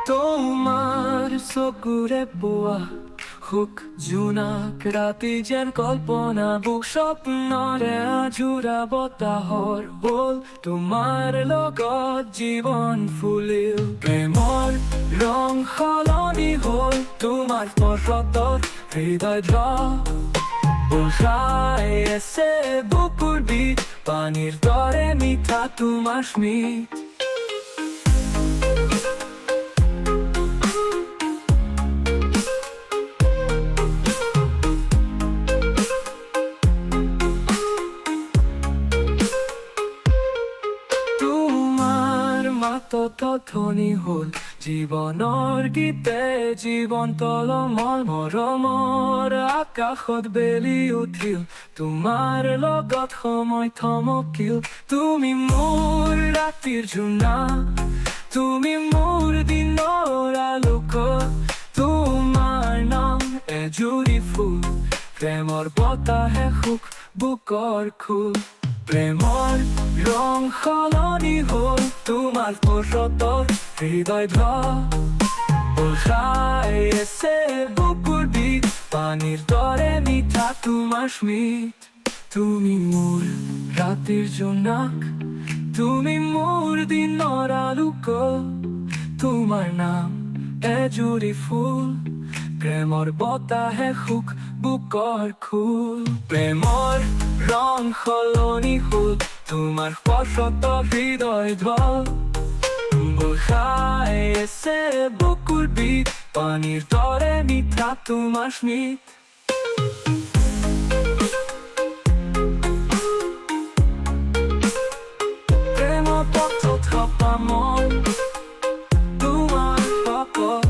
তোমার চকুৰে পোৱা হুক জোনাক ৰাতি যেন কল্পনা বুক স্বপ্নৰে আজোৰা বতাহৰ বল তোমাৰ লগত জীৱন ফুলিল প্ৰেমৰ ৰং সলনি হ'ল তোমাৰ পথত হৃদয় বসাই আছে বুকুৰ বিষ পানীৰ দৰে মিঠা তোমাৰ স্মিত ধনী হ'ল জীৱনৰ গীতে জীৱন তলমল মৰমৰ আকাশত বেলি উঠিল তোমাৰ লগত সময় থমকিল তুমি মোৰ ৰাতিৰ জোনা তুমি মোৰ দিনৰ আলোক তোমাৰ নাম এজুৰি ফুল প্ৰেমৰ বতাহে সুখ বুকৰ খোল প্ৰেমৰ ৰং সলনি হ'ল তোমাৰ পথত হৃদয় বসাই আছে বুকুৰ বিষ পানীৰ দৰে মিঠা তোমাৰ স্মিত তুমি মোৰ ৰাতিৰ জোনাক তুমি মোৰ দিনৰ আলোক তোমাৰ নাম এজুৰি ফুল প্ৰেমৰ বতাহে সুখ বুকৰ খোল প্ৰেমৰ ৰং সলনি হ'ল তোমাৰ পথত হৃদয় বসাই আছে বুকুৰ বিষ পানীৰ দৰে মিঠা তোমাৰ স্মিত প্ৰেমৰ পথত থকা মন তোমাৰ পথত